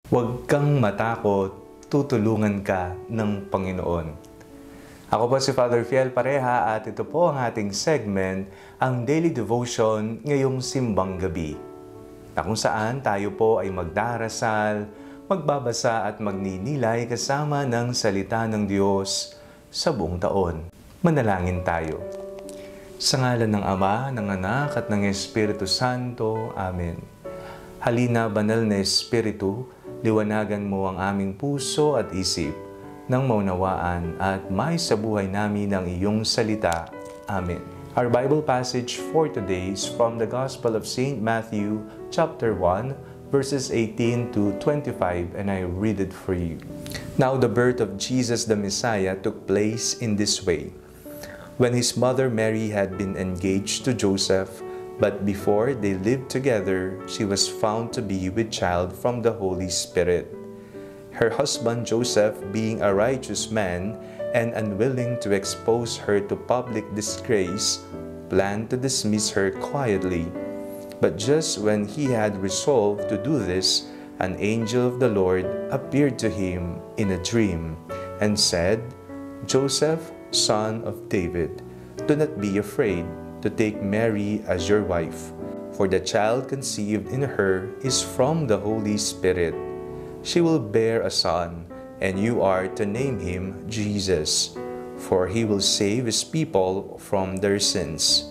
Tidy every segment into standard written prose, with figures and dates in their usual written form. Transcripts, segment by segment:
Huwag kang matakot, tutulungan ka ng Panginoon. Ako po si Father Fiel Pareha at ito po ang ating segment, ang Daily Devotion ngayong simbang gabi. Na kung saan tayo po ay magdarasal, magbabasa at magninilay kasama ng salita ng Diyos sa buong taon. Manalangin tayo. Sa ngalan ng Ama, ng Anak at ng Espiritu Santo. Amen. Halina, banal na Espiritu, liwanagan mo ang aming puso at isip nang maunawaan at may sa buhay namin ang iyong salita. Amen. Our Bible passage for today is from the Gospel of St. Matthew, chapter 1, verses 18 to 25, and I read it for you. Now the birth of Jesus the Messiah took place in this way. When his mother Mary had been engaged to Joseph, but before they lived together, she was found to be with child from the Holy Spirit. Her husband Joseph, being a righteous man and unwilling to expose her to public disgrace, planned to dismiss her quietly. But just when he had resolved to do this, an angel of the Lord appeared to him in a dream and said, "Joseph, son of David, do not be afraid to take Mary as your wife, for the child conceived in her is from the Holy Spirit. She will bear a son, and you are to name him Jesus, for he will save his people from their sins."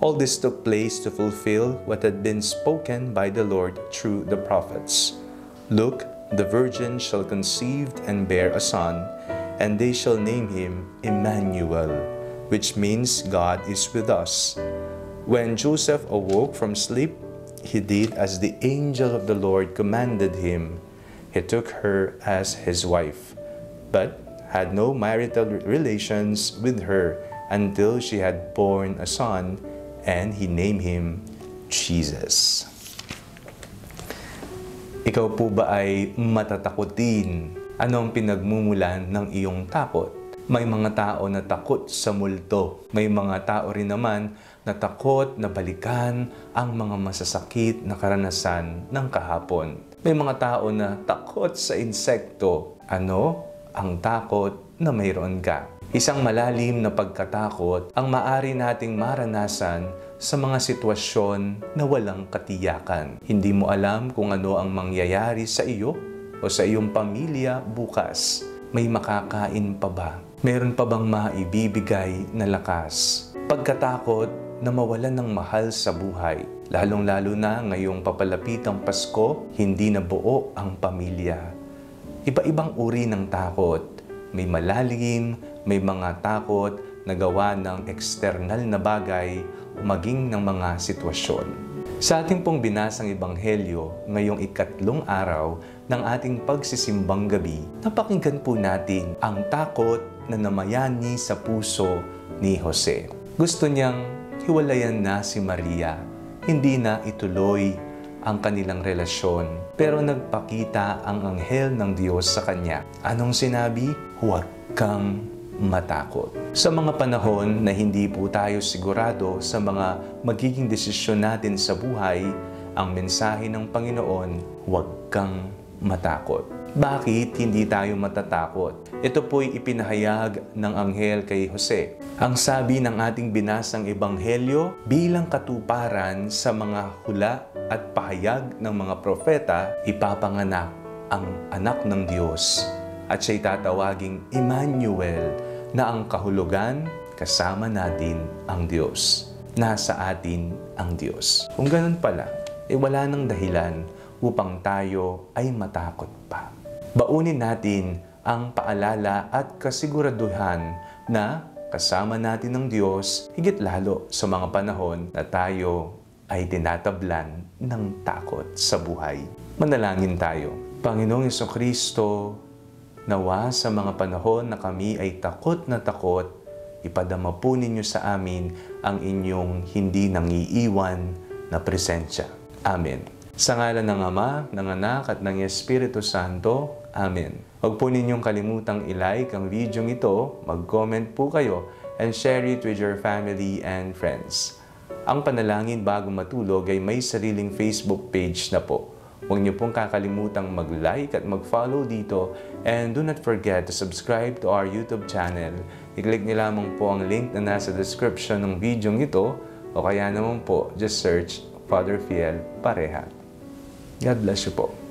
All this took place to fulfill what had been spoken by the Lord through the prophets. "Look, the virgin shall conceive and bear a son, and they shall name him Emmanuel," which means God is with us. When Joseph awoke from sleep, he did as the angel of the Lord commanded him. He took her as his wife, but had no marital relations with her until she had borne a son, and he named him Jesus. Ikaw po ba ay matatakotin? Anong pinagmumulan ng iyong takot? May mga tao na takot sa multo. May mga tao rin naman na takot na balikan ang mga masasakit na karanasan ng kahapon. May mga tao na takot sa insekto. Ano ang takot na mayroon ka? Isang malalim na pagkatakot ang maaari nating maranasan sa mga sitwasyon na walang katiyakan. Hindi mo alam kung ano ang mangyayari sa iyo o sa iyong pamilya bukas. May makakain pa ba? Meron pa bang maibibigay na lakas? Pagkatakot na mawalan ng mahal sa buhay. Lalong-lalo na ngayong papalapit ang Pasko, hindi na buo ang pamilya. Iba-ibang uri ng takot. May malalim, may mga takot na gawa ng eksternal na bagay o maging ng mga sitwasyon. Sa ating pong binasang Ebanghelyo, ngayong ikatlong araw ng ating pagsisimbang gabi, napakinggan po natin ang takot na namayani sa puso ni Jose. Gusto niyang hiwalayan na si Maria, hindi na ituloy ang kanilang relasyon, pero nagpakita ang anghel ng Diyos sa kanya. Anong sinabi? Huwag kang matakot. Sa mga panahon na hindi po tayo sigurado sa mga magiging desisyon natin sa buhay, ang mensahe ng Panginoon, huwag kang matakot. Bakit hindi tayo matatakot? Ito po'y ipinahayag ng anghel kay Jose. Ang sabi ng ating binasang Ebanghelyo, bilang katuparan sa mga hula at pahayag ng mga propeta, ipapanganak ang anak ng Diyos at siya'y tatawaging Emmanuel, na ang kahulugan, kasama natin ang Diyos. Nasa atin ang Diyos. Kung ganun pala, wala nang dahilan upang tayo ay matakot pa. Baunin natin ang paalala at kasiguraduhan na kasama natin ang Diyos, higit lalo sa mga panahon na tayo ay tinatablan ng takot sa buhay. Manalangin tayo. Panginoong Jesucristo, nawa sa mga panahon na kami ay takot na takot, ipadama po ninyo sa amin ang inyong hindi nangiiwan na presensya. Amen. Sa ngalan ng Ama, ng Anak at ng Espiritu Santo. Amen. Huwag po ninyong kalimutang i-like ang video ito, mag-comment po kayo, and share it with your family and friends. Ang panalangin bago matulog ay may sariling Facebook page na po. Huwag niyo pong kakalimutang mag-like at mag-follow dito, and do not forget to subscribe to our YouTube channel. I-click niyo lamang po ang link na nasa description ng video ito, o kaya naman po, just search Father Fiel Pareha. God bless you po.